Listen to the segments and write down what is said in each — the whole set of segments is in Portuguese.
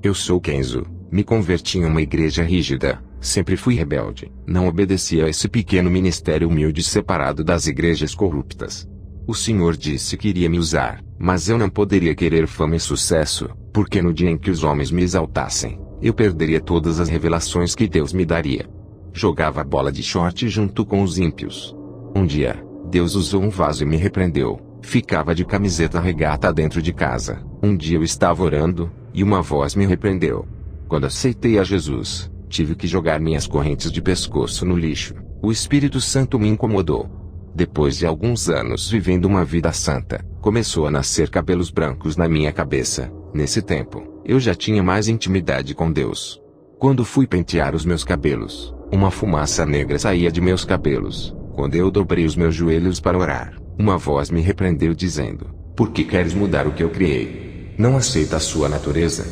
Eu sou Kenzo, me converti em uma igreja rígida, sempre fui rebelde, não obedeci a esse pequeno ministério humilde separado das igrejas corruptas. O Senhor disse que iria me usar, mas eu não poderia querer fama e sucesso, porque no dia em que os homens me exaltassem, eu perderia todas as revelações que Deus me daria. Jogava bola de short junto com os ímpios. Um dia, Deus usou um vaso e me repreendeu. Ficava de camiseta regata dentro de casa. Um dia eu estava orando, e uma voz me repreendeu. Quando aceitei a Jesus, tive que jogar minhas correntes de pescoço no lixo. O Espírito Santo me incomodou. Depois de alguns anos vivendo uma vida santa, começou a nascer cabelos brancos na minha cabeça. Nesse tempo, eu já tinha mais intimidade com Deus. Quando fui pentear os meus cabelos, uma fumaça negra saía de meus cabelos. Quando eu dobrei os meus joelhos para orar, uma voz me repreendeu dizendo: "Por que queres mudar o que eu criei? Não aceita a sua natureza?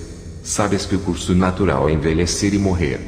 Sabes que o curso natural é envelhecer e morrer."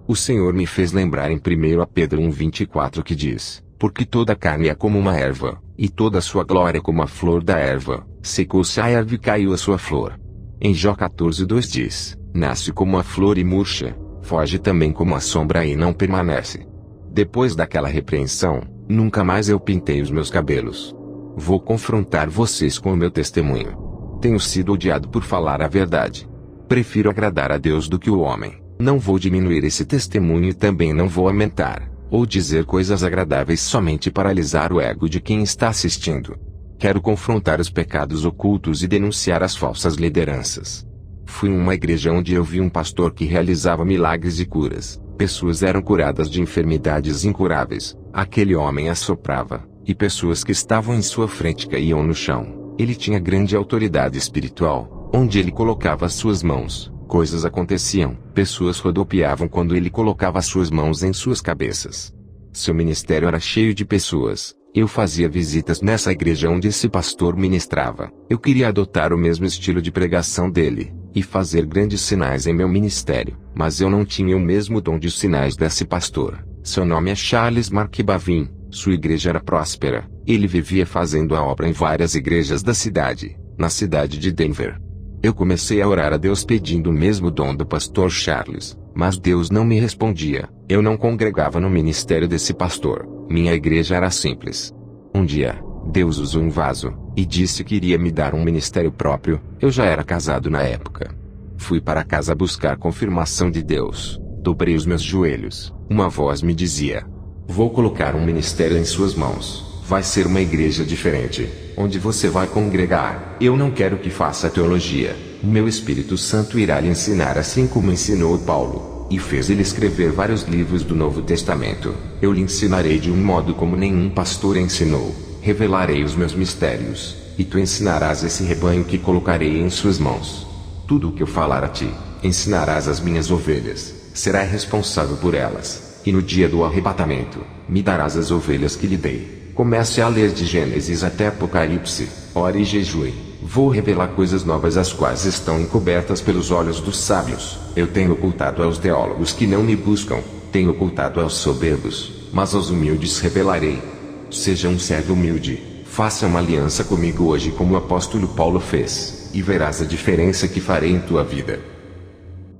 O Senhor me fez lembrar em 1 Pedro 1:24 que diz: "Porque toda carne é como uma erva, e toda a sua glória é como a flor da erva, secou-se a erva e caiu a sua flor." Em Jó 14:2 diz: "Nasce como a flor e murcha, foge também como a sombra e não permanece." Depois daquela repreensão, nunca mais eu pintei os meus cabelos. Vou confrontar vocês com o meu testemunho. Tenho sido odiado por falar a verdade. Prefiro agradar a Deus do que o homem. Não vou diminuir esse testemunho e também não vou aumentar, ou dizer coisas agradáveis somente para alisar o ego de quem está assistindo. Quero confrontar os pecados ocultos e denunciar as falsas lideranças. Fui em uma igreja onde eu vi um pastor que realizava milagres e curas. Pessoas eram curadas de enfermidades incuráveis. Aquele homem assoprava, e pessoas que estavam em sua frente caíam no chão. Ele tinha grande autoridade espiritual. Onde ele colocava as suas mãos, coisas aconteciam. Pessoas rodopiavam quando ele colocava as suas mãos em suas cabeças. Seu ministério era cheio de pessoas. Eu fazia visitas nessa igreja onde esse pastor ministrava. Eu queria adotar o mesmo estilo de pregação dele, e fazer grandes sinais em meu ministério, mas eu não tinha o mesmo dom de sinais desse pastor. Seu nome é Charles Mark Bavin, sua igreja era próspera, ele vivia fazendo a obra em várias igrejas da cidade, na cidade de Denver. Eu comecei a orar a Deus pedindo o mesmo dom do pastor Charles, mas Deus não me respondia. Eu não congregava no ministério desse pastor, minha igreja era simples. Um dia, Deus usou um vaso, e disse que iria me dar um ministério próprio. Eu já era casado na época. Fui para casa buscar confirmação de Deus. Dobrei os meus joelhos. Uma voz me dizia: "Vou colocar um ministério em suas mãos. Vai ser uma igreja diferente, onde você vai congregar. Eu não quero que faça teologia. O meu Espírito Santo irá lhe ensinar assim como ensinou Paulo, e fez ele escrever vários livros do Novo Testamento. Eu lhe ensinarei de um modo como nenhum pastor ensinou. Revelarei os meus mistérios, e tu ensinarás esse rebanho que colocarei em suas mãos. Tudo o que eu falar a ti, ensinarás às minhas ovelhas, será responsável por elas, e no dia do arrebatamento, me darás as ovelhas que lhe dei." Comece a ler de Gênesis até Apocalipse, ore e jejue. Vou revelar coisas novas as quais estão encobertas pelos olhos dos sábios. Eu tenho ocultado aos teólogos que não me buscam, tenho ocultado aos soberbos, mas aos humildes revelarei. Seja um servo humilde, faça uma aliança comigo hoje como o apóstolo Paulo fez, e verás a diferença que farei em tua vida.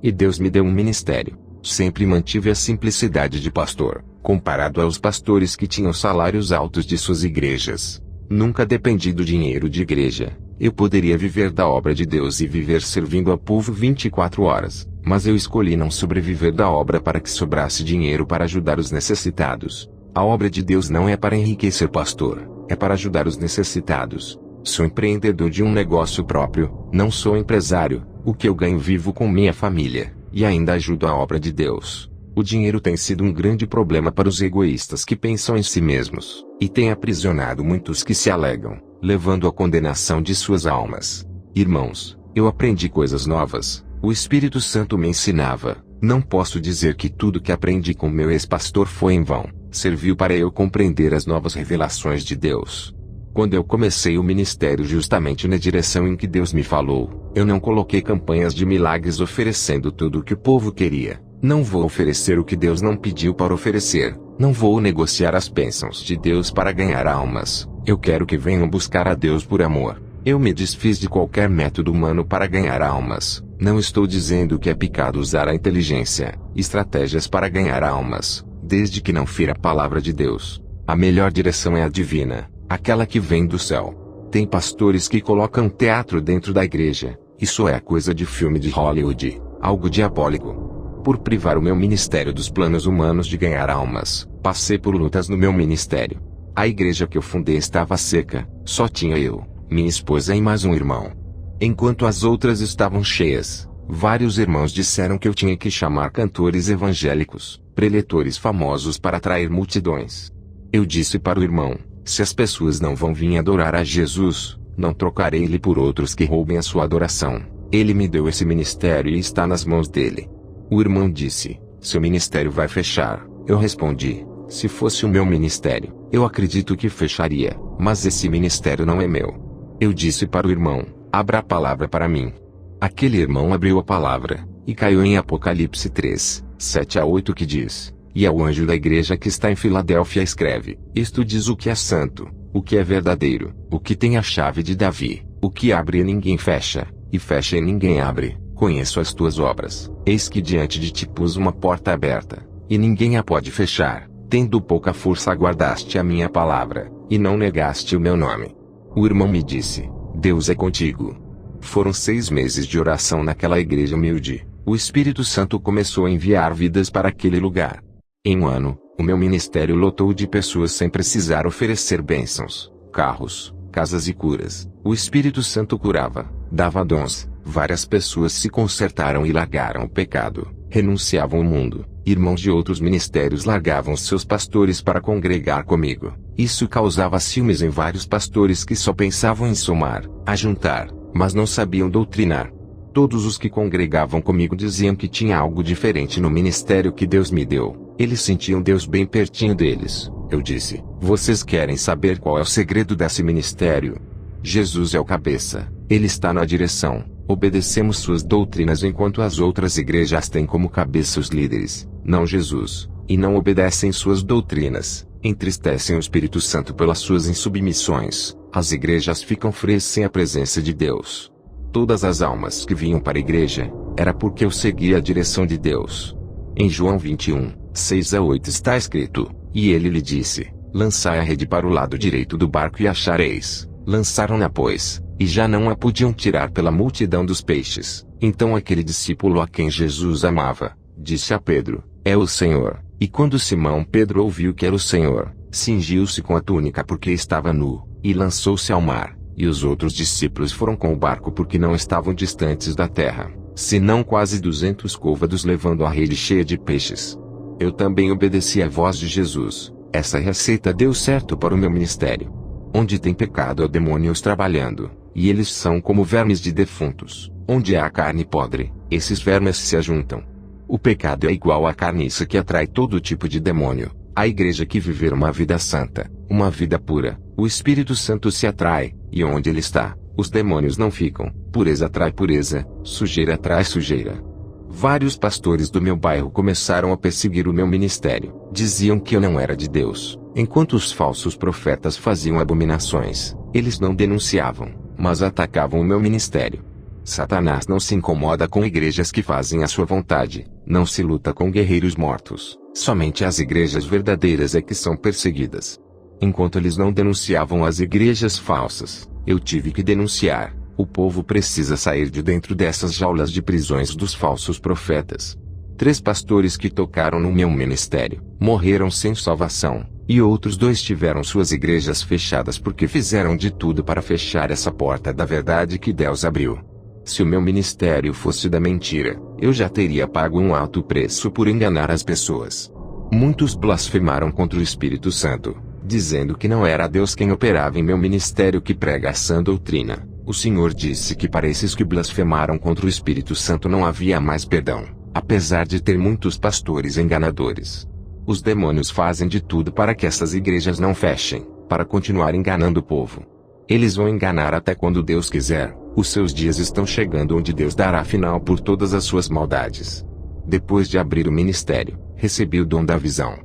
E Deus me deu um ministério. Sempre mantive a simplicidade de pastor, comparado aos pastores que tinham salários altos de suas igrejas. Nunca dependi do dinheiro de igreja. Eu poderia viver da obra de Deus e viver servindo ao povo 24 horas, mas eu escolhi não sobreviver da obra para que sobrasse dinheiro para ajudar os necessitados. A obra de Deus não é para enriquecer pastor, é para ajudar os necessitados. Sou empreendedor de um negócio próprio, não sou empresário. O que eu ganho vivo com minha família, e ainda ajudo a obra de Deus. O dinheiro tem sido um grande problema para os egoístas que pensam em si mesmos, e tem aprisionado muitos que se alegam, levando à condenação de suas almas. Irmãos, eu aprendi coisas novas, o Espírito Santo me ensinava. Não posso dizer que tudo que aprendi com meu ex-pastor foi em vão. Serviu para eu compreender as novas revelações de Deus. Quando eu comecei o ministério justamente na direção em que Deus me falou, eu não coloquei campanhas de milagres oferecendo tudo o que o povo queria. Não vou oferecer o que Deus não pediu para oferecer. Não vou negociar as bênçãos de Deus para ganhar almas. Eu quero que venham buscar a Deus por amor. Eu me desfiz de qualquer método humano para ganhar almas. Não estou dizendo que é pecado usar a inteligência, estratégias para ganhar almas, desde que não fira a palavra de Deus. A melhor direção é a divina, aquela que vem do céu. Tem pastores que colocam teatro dentro da igreja. Isso é coisa de filme de Hollywood, algo diabólico. Por privar o meu ministério dos planos humanos de ganhar almas, passei por lutas no meu ministério. A igreja que eu fundei estava seca, só tinha eu, minha esposa e mais um irmão. Enquanto as outras estavam cheias, vários irmãos disseram que eu tinha que chamar cantores evangélicos, preletores famosos para atrair multidões. Eu disse para o irmão, se as pessoas não vão vir adorar a Jesus, não trocarei ele por outros que roubem a sua adoração. Ele me deu esse ministério e está nas mãos dele. O irmão disse, seu ministério vai fechar. Eu respondi, se fosse o meu ministério, eu acredito que fecharia, mas esse ministério não é meu. Eu disse para o irmão, abra a palavra para mim. Aquele irmão abriu a palavra, e caiu em Apocalipse 3, 7-8 que diz, e ao anjo da igreja que está em Filadélfia escreve, isto diz o que é santo, o que é verdadeiro, o que tem a chave de Davi, o que abre e ninguém fecha, e fecha e ninguém abre, conheço as tuas obras, eis que diante de ti pus uma porta aberta, e ninguém a pode fechar, tendo pouca força aguardaste a minha palavra, e não negaste o meu nome. O irmão me disse, Deus é contigo. Foram 6 meses de oração naquela igreja humilde, o Espírito Santo começou a enviar vidas para aquele lugar. Em um ano, o meu ministério lotou de pessoas sem precisar oferecer bênçãos, carros, casas e curas. O Espírito Santo curava, dava dons, várias pessoas se consertaram e largaram o pecado, renunciavam ao mundo. Irmãos de outros ministérios largavam seus pastores para congregar comigo. Isso causava ciúmes em vários pastores que só pensavam em somar, ajuntar, mas não sabiam doutrinar. Todos os que congregavam comigo diziam que tinha algo diferente no ministério que Deus me deu. Eles sentiam Deus bem pertinho deles. Eu disse, vocês querem saber qual é o segredo desse ministério? Jesus é o cabeça, ele está na direção. Obedecemos suas doutrinas enquanto as outras igrejas têm como cabeça os líderes, não Jesus, e não obedecem suas doutrinas, entristecem o Espírito Santo pelas suas insubmissões. As igrejas ficam frias sem a presença de Deus. Todas as almas que vinham para a igreja, era porque eu seguia a direção de Deus. Em João 21, 6-8 está escrito, e ele lhe disse, lançai a rede para o lado direito do barco e achareis. Lançaram-na pois, e já não a podiam tirar pela multidão dos peixes. Então aquele discípulo a quem Jesus amava, disse a Pedro, é o Senhor. E quando Simão Pedro ouviu que era o Senhor, cingiu-se com a túnica porque estava nu, e lançou-se ao mar. E os outros discípulos foram com o barco porque não estavam distantes da terra, senão quase 200 côvados levando a rede cheia de peixes. Eu também obedeci à voz de Jesus. Essa receita deu certo para o meu ministério. Onde tem pecado há demônios trabalhando, e eles são como vermes de defuntos. Onde há carne podre, esses vermes se ajuntam. O pecado é igual à carniça que atrai todo tipo de demônio. A igreja que viver uma vida santa, uma vida pura, o Espírito Santo se atrai, e onde ele está, os demônios não ficam. Pureza atrai pureza, sujeira atrai sujeira. Vários pastores do meu bairro começaram a perseguir o meu ministério. Diziam que eu não era de Deus, enquanto os falsos profetas faziam abominações. Eles não denunciavam, mas atacavam o meu ministério. Satanás não se incomoda com igrejas que fazem a sua vontade, não se luta com guerreiros mortos. Somente as igrejas verdadeiras é que são perseguidas. Enquanto eles não denunciavam as igrejas falsas, eu tive que denunciar. O povo precisa sair de dentro dessas jaulas de prisões dos falsos profetas. 3 pastores que tocaram no meu ministério, morreram sem salvação, e outros 2 tiveram suas igrejas fechadas porque fizeram de tudo para fechar essa porta da verdade que Deus abriu. Se o meu ministério fosse da mentira, eu já teria pago um alto preço por enganar as pessoas. Muitos blasfemaram contra o Espírito Santo, dizendo que não era Deus quem operava em meu ministério que prega a sã doutrina. O Senhor disse que para esses que blasfemaram contra o Espírito Santo não havia mais perdão, apesar de ter muitos pastores enganadores. Os demônios fazem de tudo para que essas igrejas não fechem, para continuar enganando o povo. Eles vão enganar até quando Deus quiser. Os seus dias estão chegando onde Deus dará final por todas as suas maldades. Depois de abrir o ministério, recebi o dom da visão.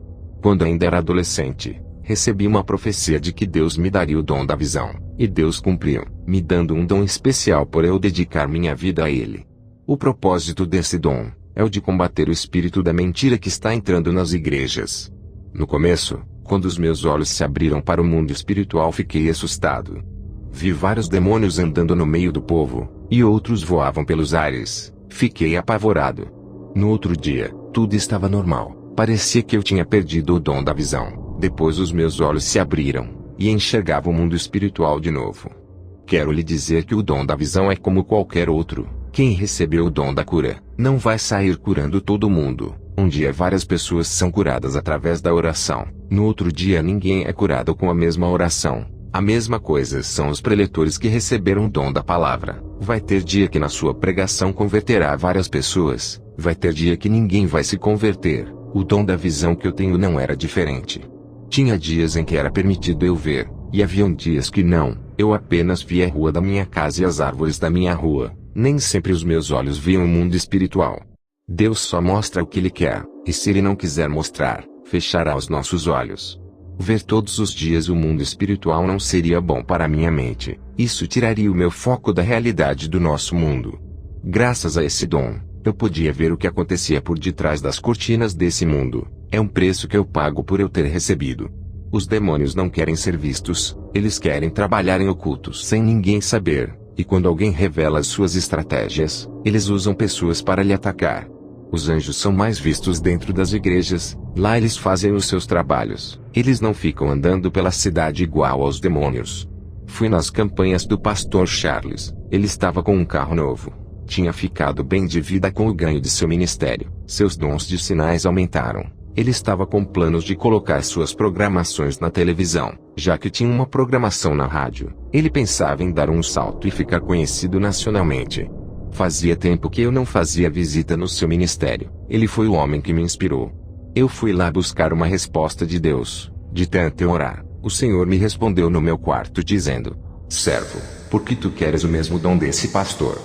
Quando ainda era adolescente, recebi uma profecia de que Deus me daria o dom da visão. E Deus cumpriu, me dando um dom especial por eu dedicar minha vida a Ele. O propósito desse dom é o de combater o espírito da mentira que está entrando nas igrejas. No começo, quando os meus olhos se abriram para o mundo espiritual, fiquei assustado. Vi vários demônios andando no meio do povo, e outros voavam pelos ares. Fiquei apavorado. No outro dia, tudo estava normal. Parecia que eu tinha perdido o dom da visão. Depois os meus olhos se abriram, e enxergava o mundo espiritual de novo. Quero lhe dizer que o dom da visão é como qualquer outro. Quem recebeu o dom da cura, não vai sair curando todo mundo. Um dia várias pessoas são curadas através da oração. No outro dia ninguém é curado com a mesma oração. A mesma coisa são os preletores que receberam o dom da palavra. Vai ter dia que na sua pregação converterá várias pessoas. Vai ter dia que ninguém vai se converter. O dom da visão que eu tenho não era diferente. Tinha dias em que era permitido eu ver, e haviam dias que não. Eu apenas via a rua da minha casa e as árvores da minha rua. Nem sempre os meus olhos viam o mundo espiritual. Deus só mostra o que Ele quer, e se Ele não quiser mostrar, fechará os nossos olhos. Ver todos os dias o mundo espiritual não seria bom para minha mente. Isso tiraria o meu foco da realidade do nosso mundo. Graças a esse dom, eu podia ver o que acontecia por detrás das cortinas desse mundo. É um preço que eu pago por eu ter recebido. Os demônios não querem ser vistos, eles querem trabalhar em ocultos sem ninguém saber, e quando alguém revela as suas estratégias, eles usam pessoas para lhe atacar. Os anjos são mais vistos dentro das igrejas, lá eles fazem os seus trabalhos, eles não ficam andando pela cidade igual aos demônios. Fui nas campanhas do pastor Charles, ele estava com um carro novo. Tinha ficado bem de vida com o ganho de seu ministério, seus dons de sinais aumentaram. Ele estava com planos de colocar suas programações na televisão, já que tinha uma programação na rádio. Ele pensava em dar um salto e ficar conhecido nacionalmente. Fazia tempo que eu não fazia visita no seu ministério. Ele foi o homem que me inspirou. Eu fui lá buscar uma resposta de Deus. De tanto eu orar, o Senhor me respondeu no meu quarto dizendo: servo, por que tu queres o mesmo dom desse pastor?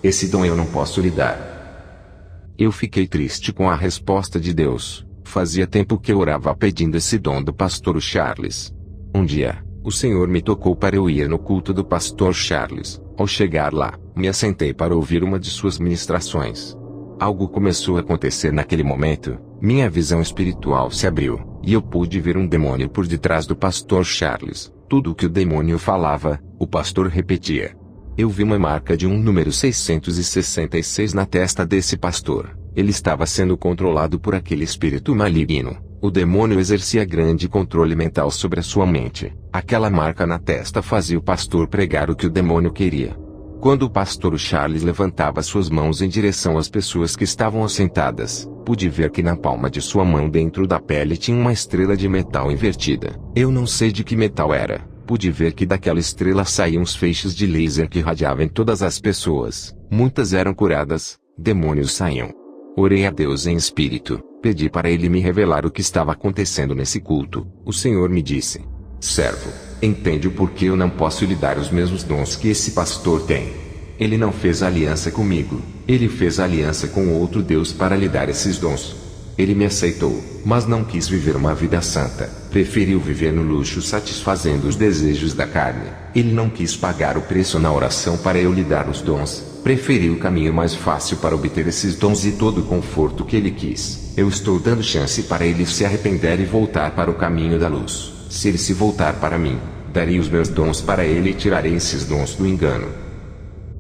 Esse dom eu não posso lhe dar. Eu fiquei triste com a resposta de Deus. Fazia tempo que eu orava pedindo esse dom do pastor Charles. Um dia, o Senhor me tocou para eu ir no culto do pastor Charles. Ao chegar lá, me assentei para ouvir uma de suas ministrações. Algo começou a acontecer naquele momento. Minha visão espiritual se abriu, e eu pude ver um demônio por detrás do pastor Charles. Tudo o que o demônio falava, o pastor repetia. Eu vi uma marca de um número 666 na testa desse pastor. Ele estava sendo controlado por aquele espírito maligno. O demônio exercia grande controle mental sobre a sua mente. Aquela marca na testa fazia o pastor pregar o que o demônio queria. Quando o pastor Charles levantava suas mãos em direção às pessoas que estavam assentadas, pude ver que na palma de sua mão dentro da pele tinha uma estrela de metal invertida. Eu não sei de que metal era. Pude ver que daquela estrela saíam uns feixes de laser que irradiavam em todas as pessoas. Muitas eram curadas, demônios saíam. Orei a Deus em espírito, pedi para Ele me revelar o que estava acontecendo nesse culto. O Senhor me disse: servo, entende o porquê eu não posso lhe dar os mesmos dons que esse pastor tem. Ele não fez aliança comigo, ele fez aliança com outro Deus para lhe dar esses dons. Ele me aceitou, mas não quis viver uma vida santa, preferiu viver no luxo satisfazendo os desejos da carne. Ele não quis pagar o preço na oração para eu lhe dar os dons, preferiu o caminho mais fácil para obter esses dons e todo o conforto que ele quis. Eu estou dando chance para ele se arrepender e voltar para o caminho da luz. Se ele se voltar para mim, darei os meus dons para ele e tirarei esses dons do engano.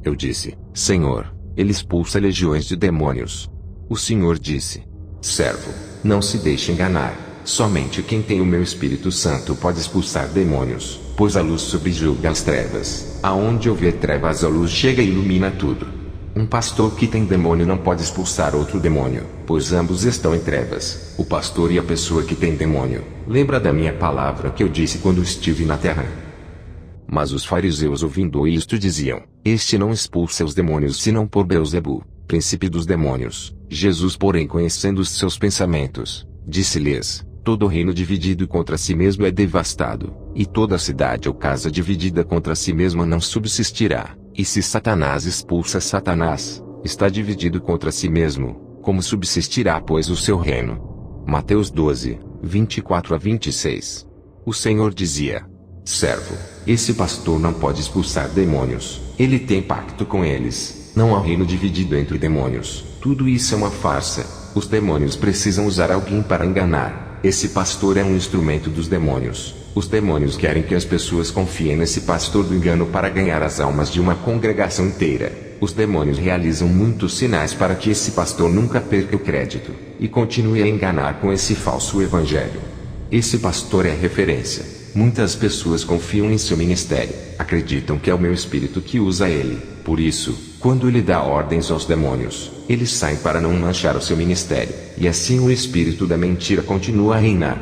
Eu disse: Senhor, ele expulsa legiões de demônios. O Senhor disse: servo, não se deixe enganar. Somente quem tem o meu Espírito Santo pode expulsar demônios, pois a luz subjuga as trevas. Aonde houver trevas, a luz chega e ilumina tudo. Um pastor que tem demônio não pode expulsar outro demônio, pois ambos estão em trevas, o pastor e a pessoa que tem demônio. Lembra da minha palavra que eu disse quando estive na terra? Mas os fariseus, ouvindo isto, diziam: este não expulsa os demônios senão por Beelzebu, príncipe dos demônios. Jesus, porém, conhecendo os seus pensamentos, disse-lhes: todo reino dividido contra si mesmo é devastado, e toda cidade ou casa dividida contra si mesma não subsistirá. E se Satanás expulsa Satanás, está dividido contra si mesmo, como subsistirá, pois, o seu reino? Mateus 12, 24 a 26. O Senhor dizia: Servo, esse pastor não pode expulsar demônios, ele tem pacto com eles, não há reino dividido entre demônios, tudo isso é uma farsa, os demônios precisam usar alguém para enganar, esse pastor é um instrumento dos demônios, os demônios querem que as pessoas confiem nesse pastor do engano para ganhar as almas de uma congregação inteira, os demônios realizam muitos sinais para que esse pastor nunca perca o crédito, e continue a enganar com esse falso evangelho. Esse pastor é referência. Muitas pessoas confiam em seu ministério, acreditam que é o meu espírito que usa ele, por isso, quando ele dá ordens aos demônios, eles saem para não manchar o seu ministério, e assim o espírito da mentira continua a reinar.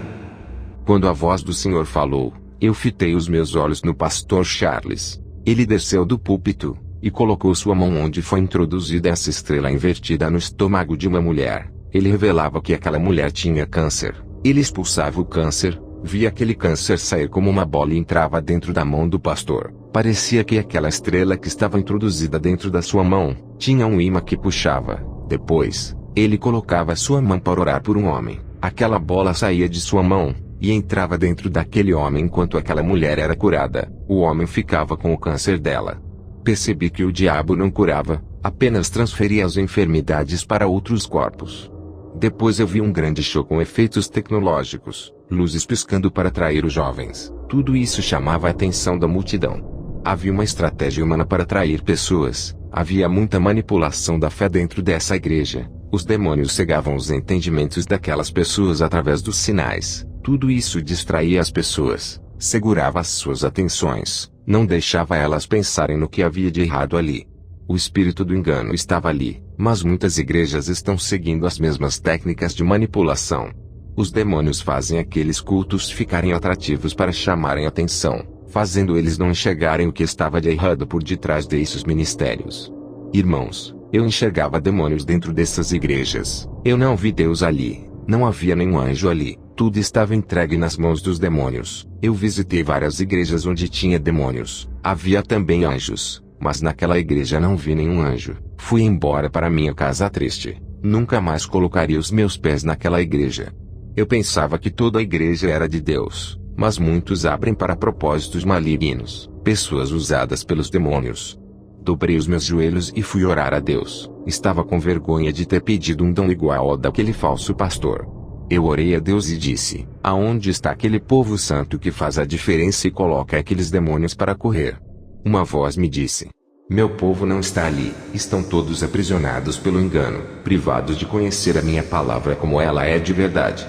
Quando a voz do Senhor falou, eu fitei os meus olhos no pastor Charles. Ele desceu do púlpito, e colocou sua mão onde foi introduzida essa estrela invertida no estômago de uma mulher. Ele revelava que aquela mulher tinha câncer. Ele expulsava o câncer, via aquele câncer sair como uma bola e entrava dentro da mão do pastor. Parecia que aquela estrela que estava introduzida dentro da sua mão, tinha um imã que puxava. Depois, ele colocava sua mão para orar por um homem. Aquela bola saía de sua mão, e entrava dentro daquele homem enquanto aquela mulher era curada. O homem ficava com o câncer dela. Percebi que o diabo não curava, apenas transferia as enfermidades para outros corpos. Depois eu vi um grande show com efeitos tecnológicos, luzes piscando para atrair os jovens. Tudo isso chamava a atenção da multidão. Havia uma estratégia humana para atrair pessoas, havia muita manipulação da fé dentro dessa igreja. Os demônios cegavam os entendimentos daquelas pessoas através dos sinais. Tudo isso distraía as pessoas, segurava as suas atenções, não deixava elas pensarem no que havia de errado ali. O espírito do engano estava ali, mas muitas igrejas estão seguindo as mesmas técnicas de manipulação. Os demônios fazem aqueles cultos ficarem atrativos para chamarem atenção, fazendo eles não enxergarem o que estava de errado por detrás desses ministérios. Irmãos, eu enxergava demônios dentro dessas igrejas. Eu não vi Deus ali, não havia nenhum anjo ali, tudo estava entregue nas mãos dos demônios. Eu visitei várias igrejas onde tinha demônios, havia também anjos. Mas naquela igreja não vi nenhum anjo. Fui embora para minha casa triste. Nunca mais colocaria os meus pés naquela igreja. Eu pensava que toda a igreja era de Deus, mas muitos abrem para propósitos malignos, pessoas usadas pelos demônios. Dobrei os meus joelhos e fui orar a Deus. Estava com vergonha de ter pedido um dom igual ao daquele falso pastor. Eu orei a Deus e disse: aonde está aquele povo santo que faz a diferença e coloca aqueles demônios para correr? Uma voz me disse: meu povo não está ali, estão todos aprisionados pelo engano, privados de conhecer a minha palavra como ela é de verdade.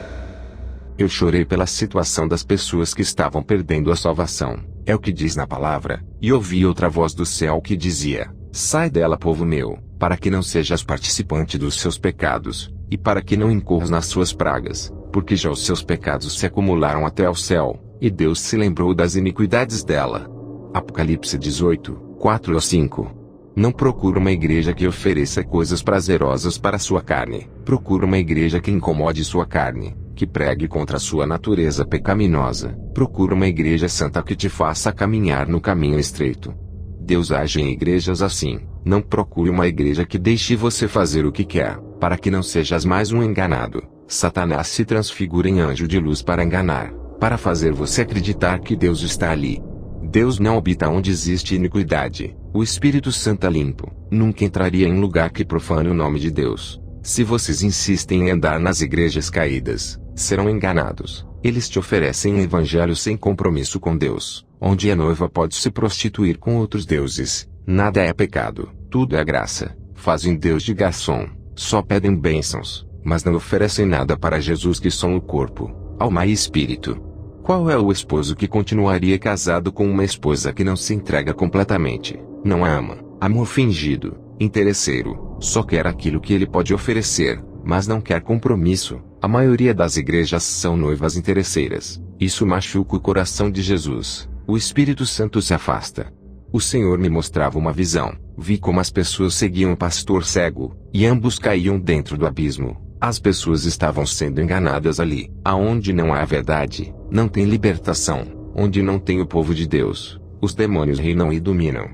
Eu chorei pela situação das pessoas que estavam perdendo a salvação, é o que diz na palavra, e ouvi outra voz do céu que dizia: sai dela, povo meu, para que não sejas participante dos seus pecados, e para que não incorras nas suas pragas, porque já os seus pecados se acumularam até ao céu, e Deus se lembrou das iniquidades dela. Apocalipse 18, 4 a 5. Não procura uma igreja que ofereça coisas prazerosas para sua carne. Procura uma igreja que incomode sua carne, que pregue contra a sua natureza pecaminosa. Procura uma igreja santa que te faça caminhar no caminho estreito. Deus age em igrejas assim. Não procure uma igreja que deixe você fazer o que quer, para que não sejas mais um enganado. Satanás se transfigura em anjo de luz para enganar, para fazer você acreditar que Deus está ali. Deus não habita onde existe iniquidade. O Espírito Santo é limpo, nunca entraria em lugar que profane o nome de Deus. Se vocês insistem em andar nas igrejas caídas, serão enganados. Eles te oferecem um evangelho sem compromisso com Deus, onde a noiva pode se prostituir com outros deuses. Nada é pecado, tudo é graça. Fazem Deus de garçom, só pedem bênçãos, mas não oferecem nada para Jesus, que são o corpo, alma e espírito. Qual é o esposo que continuaria casado com uma esposa que não se entrega completamente, não a ama? Amor fingido, interesseiro, só quer aquilo que ele pode oferecer, mas não quer compromisso. A maioria das igrejas são noivas interesseiras. Isso machuca o coração de Jesus. O Espírito Santo se afasta. O Senhor me mostrava uma visão. Vi como as pessoas seguiam o pastor cego, e ambos caíam dentro do abismo. As pessoas estavam sendo enganadas ali. Aonde não há verdade, não tem libertação. Onde não tem o povo de Deus, os demônios reinam e dominam.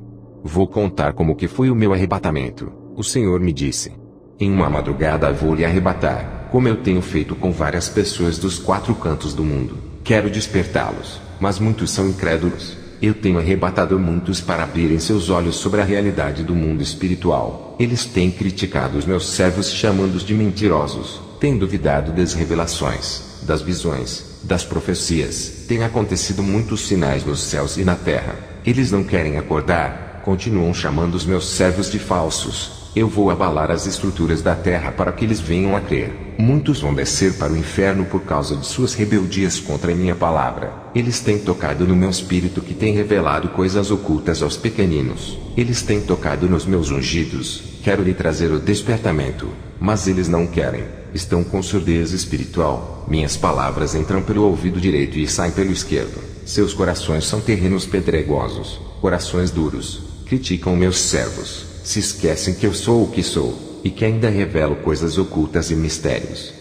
Vou contar como que foi o meu arrebatamento. O Senhor me disse: em uma madrugada vou lhe arrebatar, como eu tenho feito com várias pessoas dos 4 cantos do mundo. Quero despertá-los. mas muitos são incrédulos. Eu tenho arrebatado muitos para abrirem seus olhos sobre a realidade do mundo espiritual. Eles têm criticado os meus servos chamando-os de mentirosos, têm duvidado das revelações, das visões, das profecias. Tem acontecido muitos sinais nos céus e na terra. Eles não querem acordar, continuam chamando os meus servos de falsos. Eu vou abalar as estruturas da terra para que eles venham a crer. Muitos vão descer para o inferno por causa de suas rebeldias contra a minha palavra. Eles têm tocado no meu espírito que tem revelado coisas ocultas aos pequeninos. Eles têm tocado nos meus ungidos. Quero lhe trazer o despertamento, mas eles não querem. Estão com surdez espiritual. Minhas palavras entram pelo ouvido direito e saem pelo esquerdo. Seus corações são terrenos pedregosos, corações duros. Criticam meus servos. Se esquecem que eu sou o que sou, e que ainda revelo coisas ocultas e mistérios.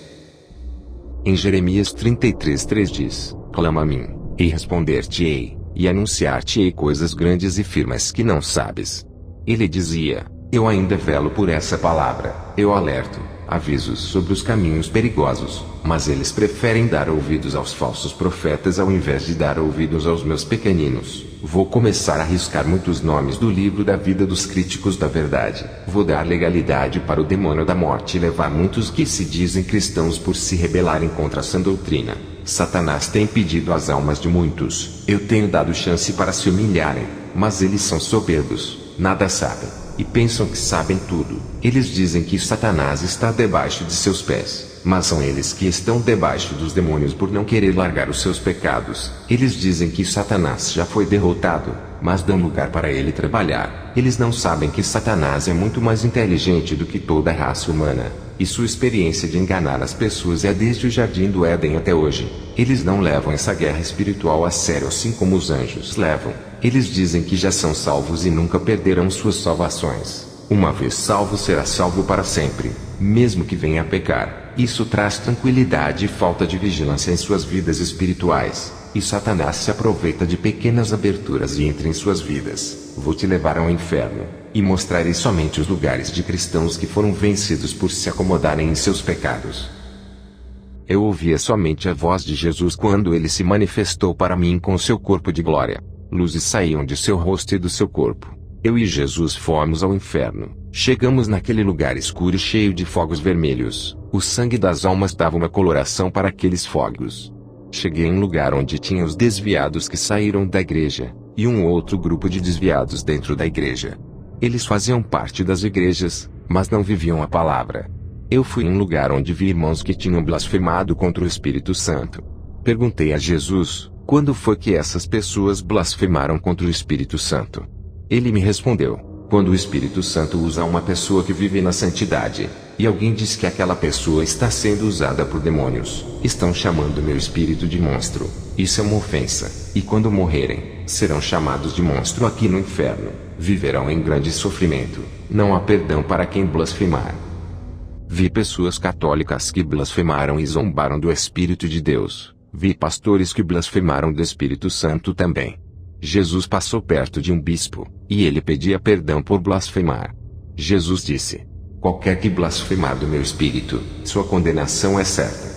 Em Jeremias 33:3 diz: Clama a mim, e responder-te-ei, e anunciar-te-ei coisas grandes e firmes que não sabes. Ele dizia: Eu ainda velo por essa palavra, eu alerto, avisos sobre os caminhos perigosos, mas eles preferem dar ouvidos aos falsos profetas ao invés de dar ouvidos aos meus pequeninos. Vou começar a riscar muitos nomes do livro da vida dos críticos da verdade. Vou dar legalidade para o demônio da morte e levar muitos que se dizem cristãos por se rebelarem contra a sã doutrina. Satanás tem impedido as almas de muitos. Eu tenho dado chance para se humilharem, mas eles são soberbos, nada sabem, e pensam que sabem tudo. Eles dizem que Satanás está debaixo de seus pés, mas são eles que estão debaixo dos demônios por não querer largar os seus pecados. Eles dizem que Satanás já foi derrotado, mas dão lugar para ele trabalhar. Eles não sabem que Satanás é muito mais inteligente do que toda a raça humana, e sua experiência de enganar as pessoas é desde o jardim do Éden até hoje. Eles não levam essa guerra espiritual a sério assim como os anjos levam. Eles dizem que já são salvos e nunca perderão suas salvações. Uma vez salvo será salvo para sempre, mesmo que venha a pecar. Isso traz tranquilidade e falta de vigilância em suas vidas espirituais, e Satanás se aproveita de pequenas aberturas e entra em suas vidas. Vou te levar ao inferno, e mostrarei somente os lugares de cristãos que foram vencidos por se acomodarem em seus pecados. Eu ouvia somente a voz de Jesus quando ele se manifestou para mim com seu corpo de glória. Luzes saíam de seu rosto e do seu corpo. Eu e Jesus fomos ao inferno. Chegamos naquele lugar escuro e cheio de fogos vermelhos. O sangue das almas dava uma coloração para aqueles fogos. Cheguei em um lugar onde tinha os desviados que saíram da igreja, e um outro grupo de desviados dentro da igreja. Eles faziam parte das igrejas, mas não viviam a palavra. Eu fui em um lugar onde vi irmãos que tinham blasfemado contra o Espírito Santo. Perguntei a Jesus, quando foi que essas pessoas blasfemaram contra o Espírito Santo? Ele me respondeu: quando o Espírito Santo usa uma pessoa que vive na santidade, e alguém diz que aquela pessoa está sendo usada por demônios, estão chamando meu espírito de monstro. Isso é uma ofensa, e quando morrerem, serão chamados de monstro aqui no inferno, viverão em grande sofrimento, não há perdão para quem blasfemar. Vi pessoas católicas que blasfemaram e zombaram do Espírito de Deus, vi pastores que blasfemaram do Espírito Santo também. Jesus passou perto de um bispo, e ele pedia perdão por blasfemar. Jesus disse: qualquer que blasfemar do meu espírito, sua condenação é certa.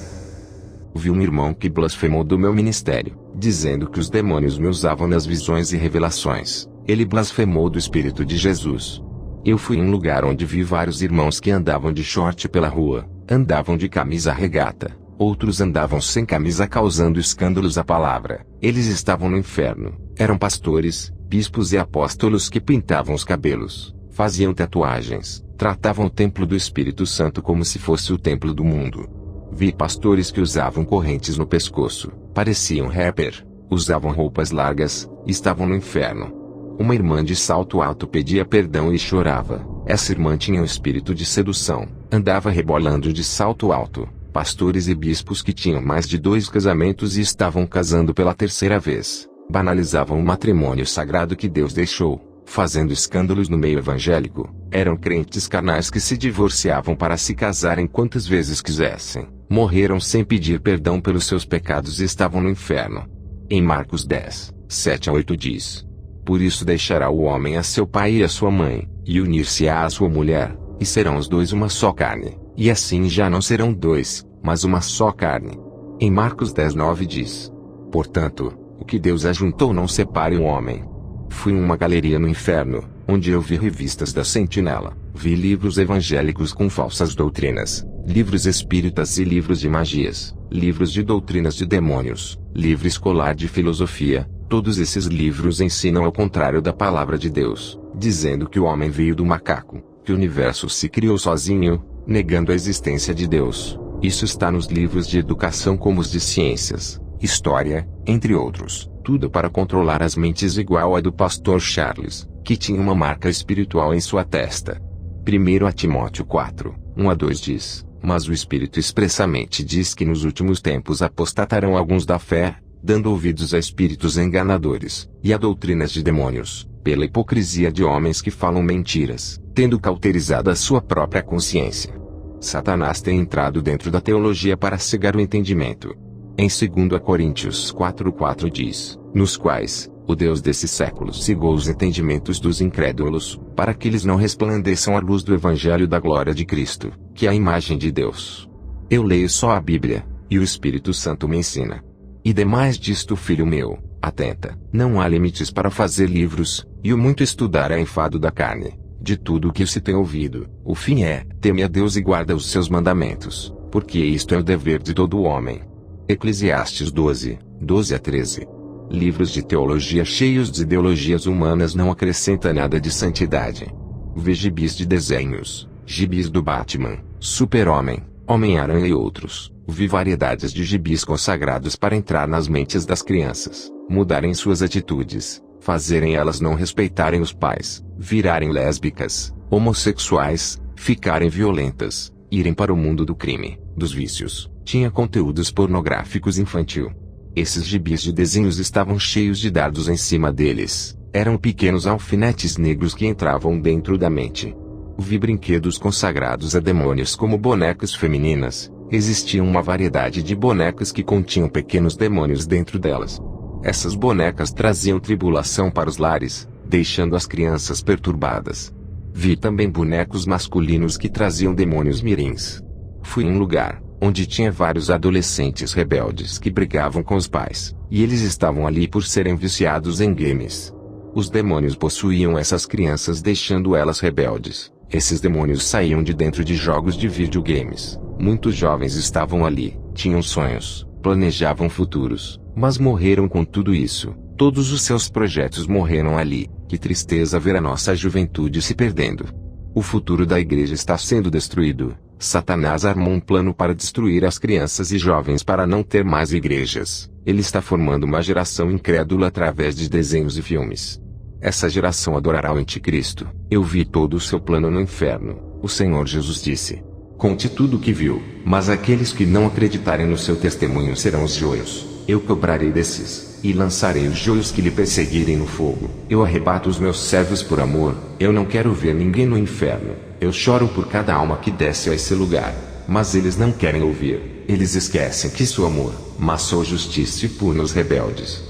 Vi um irmão que blasfemou do meu ministério, dizendo que os demônios me usavam nas visões e revelações. Ele blasfemou do Espírito de Jesus. Eu fui em um lugar onde vi vários irmãos que andavam de short pela rua, andavam de camisa regata. Outros andavam sem camisa causando escândalos à palavra. Eles estavam no inferno. Eram pastores, bispos e apóstolos que pintavam os cabelos, faziam tatuagens, tratavam o templo do Espírito Santo como se fosse o templo do mundo. Vi pastores que usavam correntes no pescoço, pareciam rapper, usavam roupas largas, estavam no inferno. Uma irmã de salto alto pedia perdão e chorava. Essa irmã tinha um espírito de sedução, andava rebolando de salto alto. Pastores e bispos que tinham mais de 2 casamentos e estavam casando pela 3ª vez, banalizavam o matrimônio sagrado que Deus deixou, fazendo escândalos no meio evangélico. Eram crentes carnais que se divorciavam para se casarem quantas vezes quisessem, morreram sem pedir perdão pelos seus pecados e estavam no inferno. Em Marcos 10, 7-8 diz: por isso deixará o homem a seu pai e a sua mãe, e unir-se-á à sua mulher, e serão os dois uma só carne. E assim já não serão 2, mas uma só carne. Em Marcos 10:9 diz: portanto, o que Deus ajuntou não separe o homem. Fui em uma galeria no inferno, onde eu vi revistas da Sentinela, vi livros evangélicos com falsas doutrinas, livros espíritas e livros de magias, livros de doutrinas de demônios, livro escolar de filosofia. Todos esses livros ensinam ao contrário da palavra de Deus, dizendo que o homem veio do macaco, que o universo se criou sozinho, negando a existência de Deus. Isso está nos livros de educação como os de ciências, história, entre outros. Tudo para controlar as mentes igual a do pastor Charles, que tinha uma marca espiritual em sua testa. 1 Timóteo 4, 1-2 diz: mas o Espírito expressamente diz que nos últimos tempos apostatarão alguns da fé, dando ouvidos a espíritos enganadores, e a doutrinas de demônios, pela hipocrisia de homens que falam mentiras, tendo cauterizado a sua própria consciência. Satanás tem entrado dentro da teologia para cegar o entendimento. Em 2 Coríntios 4:4 diz: nos quais, o Deus desse século cegou os entendimentos dos incrédulos, para que eles não resplandeçam a luz do Evangelho da glória de Cristo, que é a imagem de Deus. Eu leio só a Bíblia, e o Espírito Santo me ensina. E demais disto, filho meu, atenta, não há limites para fazer livros, e o muito estudar é enfado da carne. De tudo o que se tem ouvido, o fim é: teme a Deus e guarda os seus mandamentos, porque isto é o dever de todo homem. Eclesiastes 12, 12-13. Livros de teologia cheios de ideologias humanas não acrescenta nada de santidade. Vê gibis de desenhos, gibis do Batman, Super-Homem, Homem-Aranha e outros. Vi variedades de gibis consagrados para entrar nas mentes das crianças, mudarem suas atitudes, fazerem elas não respeitarem os pais, virarem lésbicas, homossexuais, ficarem violentas, irem para o mundo do crime, dos vícios. Tinha conteúdos pornográficos infantil. Esses gibis de desenhos estavam cheios de dardos em cima deles. Eram pequenos alfinetes negros que entravam dentro da mente. Vi brinquedos consagrados a demônios como bonecas femininas. Existia uma variedade de bonecas que continham pequenos demônios dentro delas. Essas bonecas traziam tribulação para os lares, deixando as crianças perturbadas. Vi também bonecos masculinos que traziam demônios mirins. Fui em um lugar onde tinha vários adolescentes rebeldes que brigavam com os pais, e eles estavam ali por serem viciados em games. Os demônios possuíam essas crianças, deixando elas rebeldes. Esses demônios saíam de dentro de jogos de videogames. Muitos jovens estavam ali, tinham sonhos, planejavam futuros, mas morreram com tudo isso. Todos os seus projetos morreram ali. Que tristeza ver a nossa juventude se perdendo. O futuro da igreja está sendo destruído. Satanás armou um plano para destruir as crianças e jovens para não ter mais igrejas. Ele está formando uma geração incrédula através de desenhos e filmes. Essa geração adorará o anticristo. Eu vi todo o seu plano no inferno. O Senhor Jesus disse: conte tudo o que viu, mas aqueles que não acreditarem no seu testemunho serão os joios. Eu cobrarei desses, e lançarei os joios que lhe perseguirem no fogo. Eu arrebato os meus servos por amor. Eu não quero ver ninguém no inferno. Eu choro por cada alma que desce a esse lugar. Mas eles não querem ouvir. Eles esquecem que sou amor, mas sou justiça e pune os rebeldes.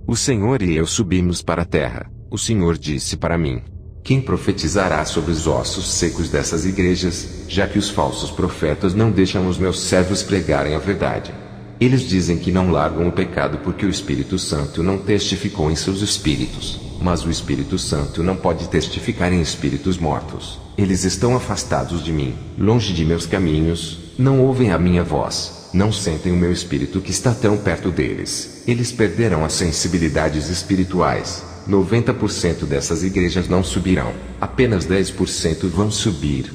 O Senhor e eu subimos para a terra. O Senhor disse para mim: quem profetizará sobre os ossos secos dessas igrejas, já que os falsos profetas não deixam os meus servos pregarem a verdade? Eles dizem que não largam o pecado porque o Espírito Santo não testificou em seus espíritos. Mas o Espírito Santo não pode testificar em espíritos mortos. Eles estão afastados de mim, longe de meus caminhos, não ouvem a minha voz, não sentem o meu espírito que está tão perto deles. Eles perderam as sensibilidades espirituais. 90% dessas igrejas não subirão, apenas 10% vão subir.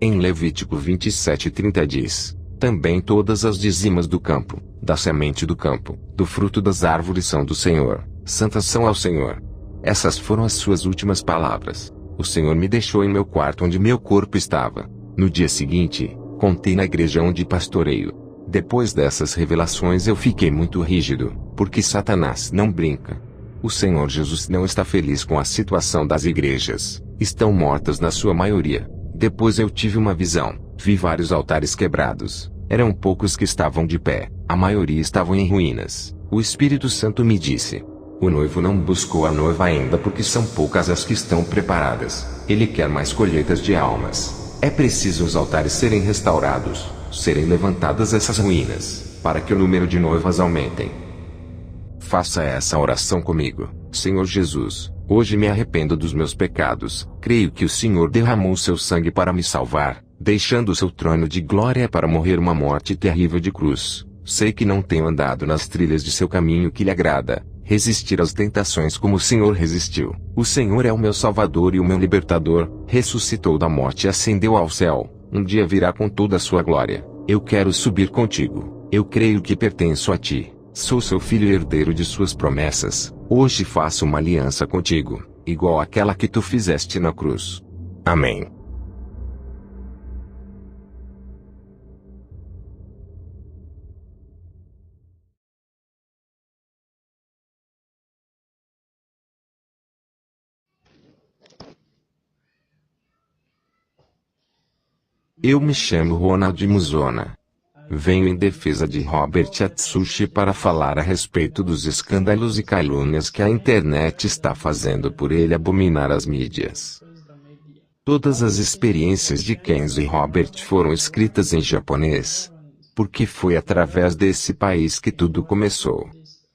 Em Levítico 27:30 diz: também todas as dizimas do campo, da semente do campo, do fruto das árvores são do Senhor, santas são ao Senhor. Essas foram as suas últimas palavras. O Senhor me deixou em meu quarto onde meu corpo estava. No dia seguinte, contei na igreja onde pastoreio. Depois dessas revelações eu fiquei muito rígido, porque Satanás não brinca. O Senhor Jesus não está feliz com a situação das igrejas. Estão mortas na sua maioria. Depois eu tive uma visão. Vi vários altares quebrados. Eram poucos que estavam de pé. A maioria estavam em ruínas. O Espírito Santo me disse: o noivo não buscou a noiva ainda porque são poucas as que estão preparadas. Ele quer mais colheitas de almas. É preciso os altares serem restaurados, serem levantadas essas ruínas, para que o número de noivas aumentem. Faça essa oração comigo. Senhor Jesus, hoje me arrependo dos meus pecados. Creio que o Senhor derramou seu sangue para me salvar, deixando o seu trono de glória para morrer uma morte terrível de cruz. Sei que não tenho andado nas trilhas de seu caminho que lhe agrada, resistir às tentações como o Senhor resistiu. O Senhor é o meu Salvador e o meu Libertador, ressuscitou da morte e ascendeu ao céu. Um dia virá com toda a sua glória. Eu quero subir contigo. Eu creio que pertenço a ti. Sou seu filho e herdeiro de suas promessas. Hoje faço uma aliança contigo, igual àquela que tu fizeste na cruz. Amém. Eu me chamo Ronald Muzona. Venho em defesa de Robert Atsushi para falar a respeito dos escândalos e calúnias que a internet está fazendo por ele abominar as mídias. Todas as experiências de Kenzo e Robert foram escritas em japonês, porque foi através desse país que tudo começou.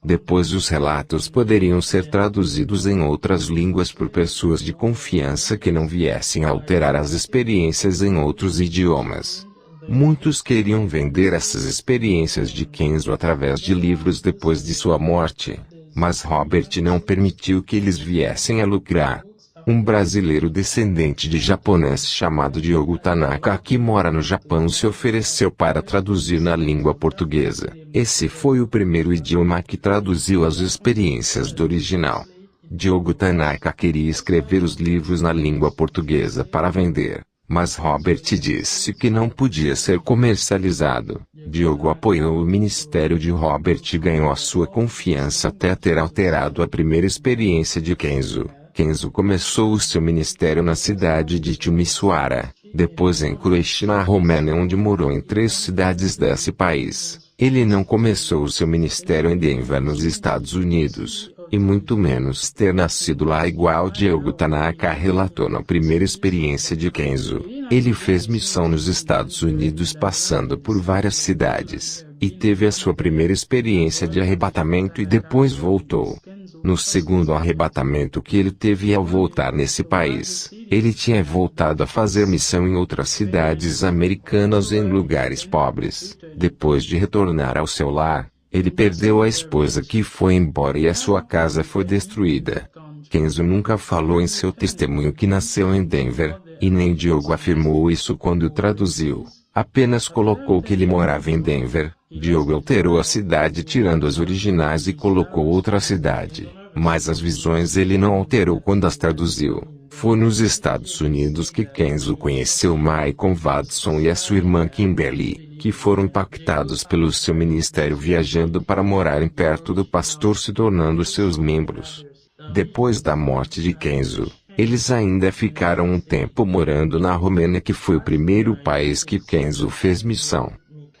Depois os relatos poderiam ser traduzidos em outras línguas por pessoas de confiança que não viessem a alterar as experiências em outros idiomas. Muitos queriam vender essas experiências de Kenzo através de livros depois de sua morte, mas Robert não permitiu que eles viessem a lucrar. Um brasileiro descendente de japonês chamado Diogo Tanaka que mora no Japão se ofereceu para traduzir na língua portuguesa. Esse foi o primeiro idioma que traduziu as experiências do original. Diogo Tanaka queria escrever os livros na língua portuguesa para vender, mas Robert disse que não podia ser comercializado. Diogo apoiou o ministério de Robert e ganhou a sua confiança até ter alterado a primeira experiência de Kenzo. Kenzo começou o seu ministério na cidade de Timisoara, depois em Croacia na Romênia onde morou em 3 cidades desse país. Ele não começou o seu ministério em Denver nos Estados Unidos, e muito menos ter nascido lá igual Diogo Tanaka relatou na primeira experiência de Kenzo. Ele fez missão nos Estados Unidos passando por várias cidades, e teve a sua primeira experiência de arrebatamento e depois voltou. No segundo arrebatamento que ele teve ao voltar nesse país, ele tinha voltado a fazer missão em outras cidades americanas em lugares pobres. Depois de retornar ao seu lar, ele perdeu a esposa que foi embora e a sua casa foi destruída. Kenzo nunca falou em seu testemunho que nasceu em Denver, e nem Diogo afirmou isso quando traduziu. Apenas colocou que ele morava em Denver. Diogo alterou a cidade tirando as originais e colocou outra cidade, mas as visões ele não alterou quando as traduziu. Foi nos Estados Unidos que Kenzo conheceu Michael Watson e a sua irmã Kimberly, que foram impactados pelo seu ministério viajando para morarem perto do pastor se tornando seus membros. Depois da morte de Kenzo, eles ainda ficaram um tempo morando na Romênia que foi o primeiro país que Kenzo fez missão.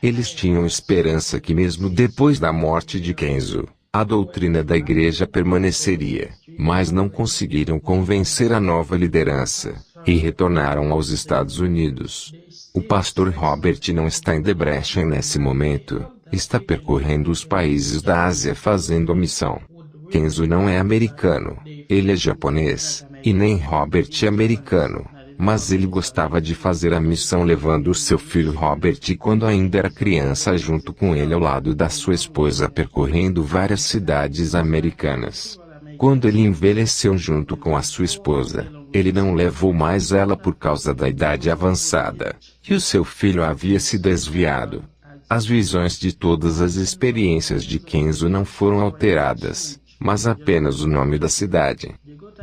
Eles tinham esperança que mesmo depois da morte de Kenzo, a doutrina da igreja permaneceria, mas não conseguiram convencer a nova liderança, e retornaram aos Estados Unidos. O pastor Robert não está em Debrecen nesse momento, está percorrendo os países da Ásia fazendo a missão. Kenzo não é americano, ele é japonês, e nem Robert é americano. Mas ele gostava de fazer a missão levando o seu filho Robert quando ainda era criança junto com ele ao lado da sua esposa percorrendo várias cidades americanas. Quando ele envelheceu junto com a sua esposa, ele não levou mais ela por causa da idade avançada, e o seu filho havia se desviado. As visões de todas as experiências de Kenzo não foram alteradas, mas apenas o nome da cidade.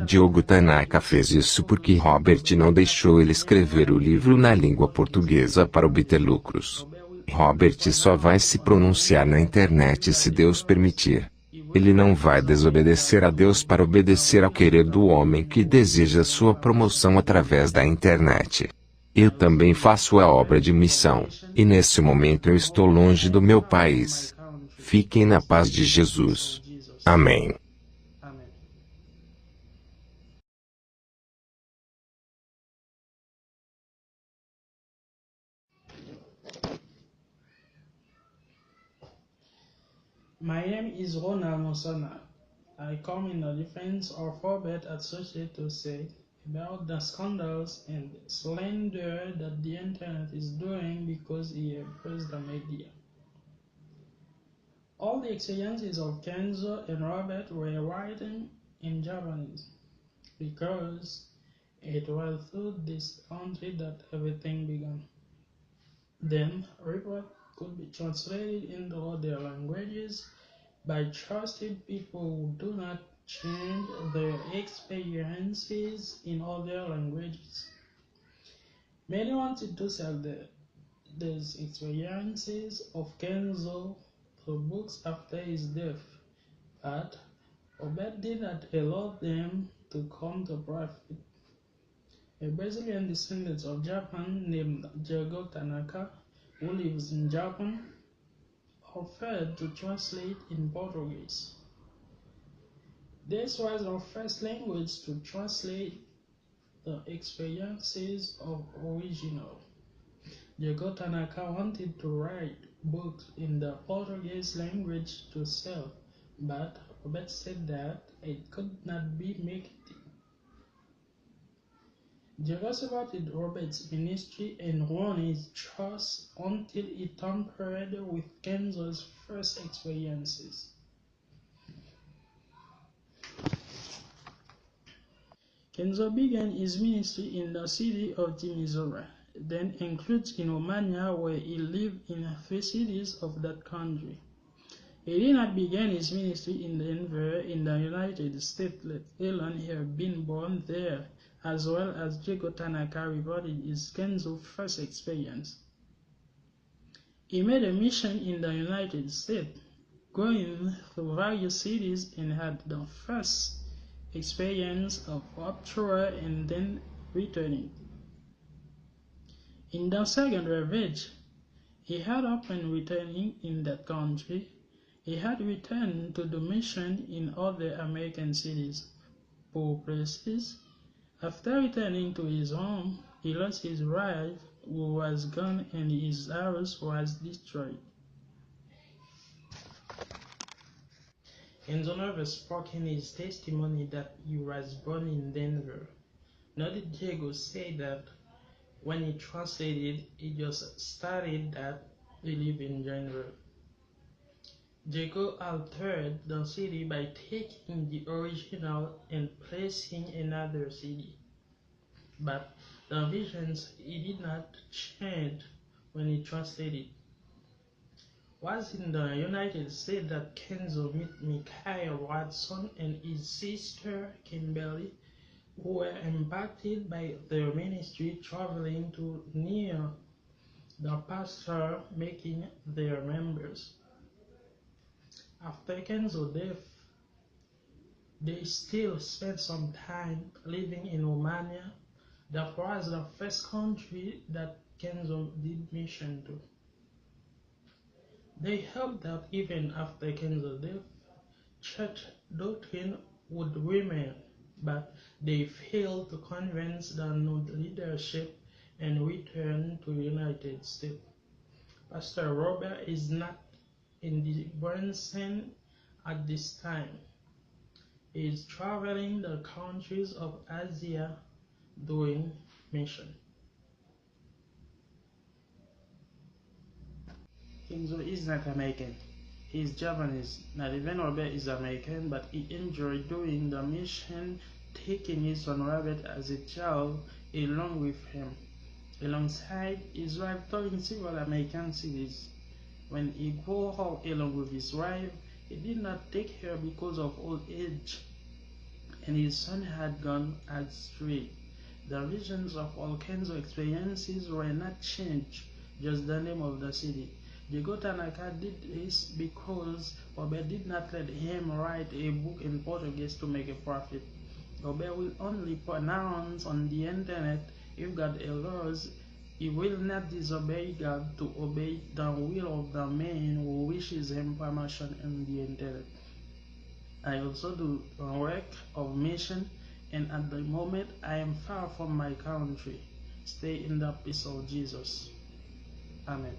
Diogo Tanaka fez isso porque Robert não deixou ele escrever o livro na língua portuguesa para obter lucros. Robert só vai se pronunciar na internet se Deus permitir. Ele não vai desobedecer a Deus para obedecer ao querer do homem que deseja sua promoção através da internet. Eu também faço a obra de missão, e nesse momento eu estou longe do meu país. Fiquem na paz de Jesus. Amém. My name is Ronald Mosana. I come in the defense of Robert Associates to say about the scandals and slander that the internet is doing because he embraces the media. All the experiences of Kenzo and Robert were written in Japanese because it was through this country that everything began. Then, report could be translated into other languages by trusted people who do not change their experiences in other languages. Many wanted to sell these experiences of Kenzo through books after his death, but Robert did not allow them to come to profit. A Brazilian descendant of Japan named Diego Tanaka, who lives in Japan, offered to translate in Portuguese. This was our first language to translate the experiences of original. Diego Tanaka wanted to write books in the Portuguese language to sell, but Robert said that it could not be marketed. Diego supported Robert's ministry and won his trust until he tampered with Kenzo's first experiences. Kenzo began his ministry in the city of Timisoara, then includes in Romania, where he lived in 3 cities of that country. He did not begin his ministry in Denver in the United States, let alone have been born there, as well as Diego Tanaka reported his Kenzo first experience. He made a mission in the United States, going through various cities, and had the first experience of rupture and then returning. In the second ravage, he had upon returning in that country, he had returned to the mission in other American cities, poor places. After returning to his home, he lost his wife, who was gone, and his house was destroyed. Kenzo never spoke in his testimony that he was born in Denver. Nor did Diego say that when he translated, he just stated that he lived in Denver. Diego altered the city by taking the original and placing another city. But the visions he did not change when he translated. Was in the United States that Kenzo met Michael Watson and his sister Kimberly, who were impacted by their ministry traveling to near the pastor making their members. After Kenzo's death, they still spent some time living in Romania. That was the first country that Kenzo did mission to. They hoped that even after Kenzo's death, church doctrine would remain, but they failed to convince the new leadership and returned to the United States. Pastor Robert is not in the Branson at this time. He is traveling the countries of Asia doing mission. Kenzo is not American. He is Japanese. Not even Robert is American, but he enjoyed doing the mission, taking his son Robert as a child along with him. Alongside his wife touring several American cities. When he grew up along with his wife, he did not take her because of old age, and his son had gone astray. The visions of all Kenzo experiences were not changed, just the name of the city. Diego Tanaka did this because Robert did not let him write a book in Portuguese to make a profit. Robert will only pronounce on the internet if God allows. He will not disobey God to obey the will of the man who wishes him promotion on the internet. I also do the work of mission, and at the moment I am far from my country. Stay in the peace of Jesus. Amen.